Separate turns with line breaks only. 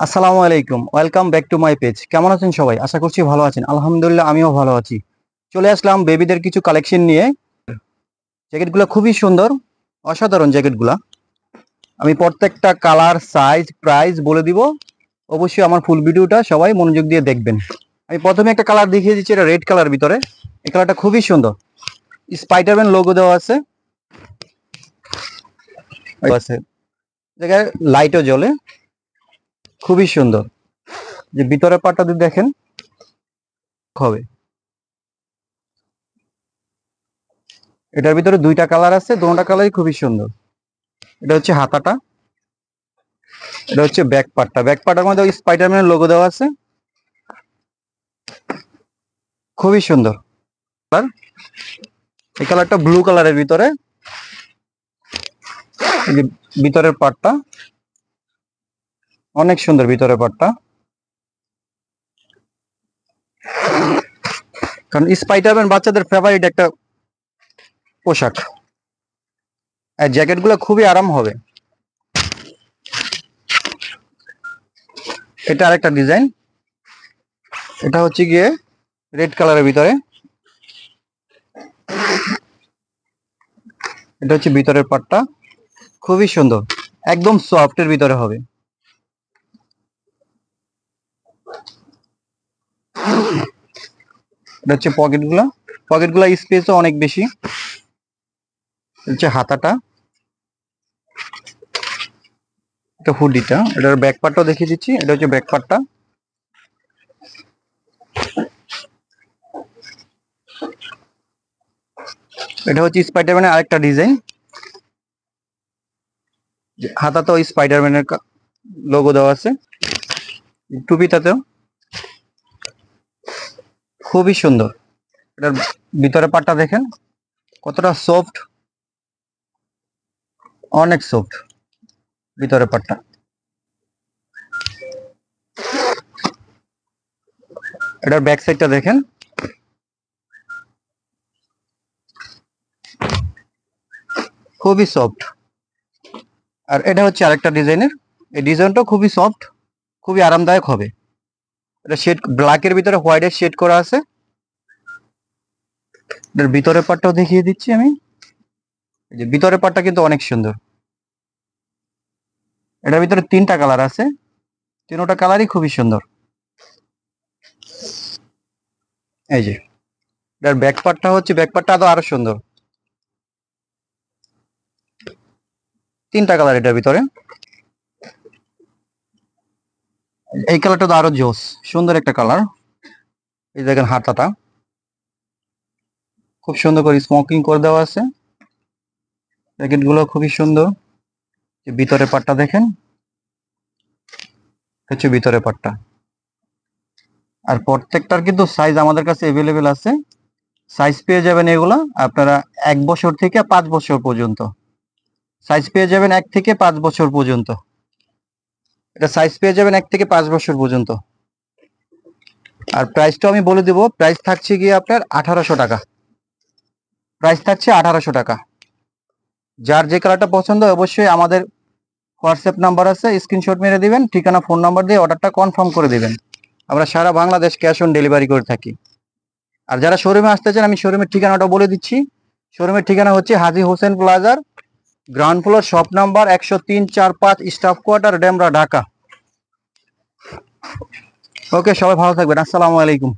আসসালামু আলাইকুম, welcome back to my page. কেমন আছেন সবাই? আশা করছি ভালো আছেন। আলহামদুলিল্লাহ আমিও ভালো আছি। চলে আসলাম বেবিদের কিছু কালেকশন নিয়ে। জ্যাকেটগুলো খুবই সুন্দর, অসাধারণ জ্যাকেটগুলা। আমি প্রত্যেকটা কালার, সাইজ, প্রাইস বলে দিব। অবশ্যই আমার ফুল ভিডিওটা সবাই মনোযোগ দিয়ে দেখবেন। আমি প্রথমে একটা কালার দেখিয়ে দিচ্ছি, এটা রেড কালার ভিতরে। এই কালারটা খুবই সুন্দর, স্পাইডারম্যান লোগো দেওয়া আছে। জায়গায় লাইটও জ্বলে, খুবই সুন্দর। যে ভিতরের পাটটা যদি দেখেন হবে, এটার ভিতরে দুইটা কালার আছে, দুটোটা কালারই খুবই সুন্দর। এটা হচ্ছে হাতাটা, এটা হচ্ছে ব্যাক পার্টটা। ব্যাক পার্টের মধ্যে ওই স্পাইডারম্যানের লোগো দেওয়া আছে, খুবই সুন্দর কালার। এই কালারটা ব্লু কালারের ভিতরে। এই যে ভিতরের পার্টটা অনেক সুন্দর, ভিতরের পার্টটা। কারণ স্পাইডারম্যান বাচ্চাদের ফেভারিট একটা পোশাক। আর জ্যাকেটগুলো খুবই আরাম হবে। এটা আরেকটা ডিজাইন, এটা হচ্ছে গিয়ে রেড কালারের ভিতরে। এটা হচ্ছে ভিতরের পার্টটা, খুবই সুন্দর, একদম সফটের ভিতরে হবে। এটা হচ্ছে পকেটগুলো, পকেটগুলো স্পেসও অনেক বেশি। হচ্ছে হাতাটা, এটা হুডিটা, এটার ব্যাক পার্টটাও দেখিয়ে দিচ্ছি। এটা হচ্ছে ব্যাক পার্টটা। এটা হচ্ছে স্পাইডারম্যানের আরেকটা ডিজাইন। হাতাতেও স্পাইডারম্যানের লোগো দেওয়া আছে, টুপিটাতেও খুবই সুন্দর। এটার ভিতরে পাটটা দেখেন কতটা সফট, অনেক সফট ভিতরে পাটটা। এটার ব্যাক সাইডটা দেখেন, খুবই সফট। আর এটা হচ্ছে আরেকটা ডিজাইনের, এই ডিজাইনটাও খুবই সফট, খুবই আরামদায়ক হবে। এটা শেড ব্ল্যাকের ভিতরে হোয়াইটের শেড করা আছে। এটার ভিতরের পাটটাও দেখিয়ে দিচ্ছি আমি। এই যে ভিতরের পাটটা কিন্তু অনেক সুন্দর। এটার ভিতরে তিনটা কালার আছে, তিনটা কালারই খুবই সুন্দর। এই যে এটার ব্যাক পার্টটা হচ্ছে, ব্যাক পার্টটা আরো সুন্দর। তিনটা কালার এটার ভিতরে। এই কালারটা তো আরো জোস, সুন্দর একটা কালার। এই দেখেন হাতাটা খুব সুন্দর করে স্মোকিং করে দেওয়া আছে। প্যাকেট গুলো খুবই সুন্দর। ভিতরে পাটটা দেখেন, হচ্ছে ভিতরে পাটটা। আর প্রত্যেকটার কিন্তু সাইজ আমাদের কাছে এভেলেবেল আছে। সাইজ পেয়ে যাবেন এগুলা আপনারা 1 বছর থেকে 5 বছর পর্যন্ত। সাইজ পেয়ে যাবেন 1 থেকে 5 বছর পর্যন্ত। এটা সাইজ পেয়ে যাবেন 1 থেকে 5 বছর পর্যন্ত। আর প্রাইসটা আমি বলে দিব, প্রাইস থাকছে গিয়ে আপনার 1800 টাকা। প্রাইস থাকছে 1800 টাকা। যার যে কালারটা পছন্দ অবশ্যই আমাদের হোয়াটসঅ্যাপ নাম্বার আছে, স্ক্রিনশট মেরে দিবেন, ঠিকানা ফোন নাম্বার দিয়ে অর্ডারটা কনফার্ম করে দিবেন। আমরা সারা বাংলাদেশ ক্যাশ অন ডেলিভারি করে থাকি। আর যারা শোরুমে আসতে চান আমি শোরুমের ঠিকানাটা বলে দিচ্ছি। শোরুমের ঠিকানা হচ্ছে হাজী হোসেন প্লাজার, ground floor, shop number 103-45, staff quarter, Demra, Dhaka. Okay, সবাই ভালো থাকবেন। আসসালামু আলাইকুম।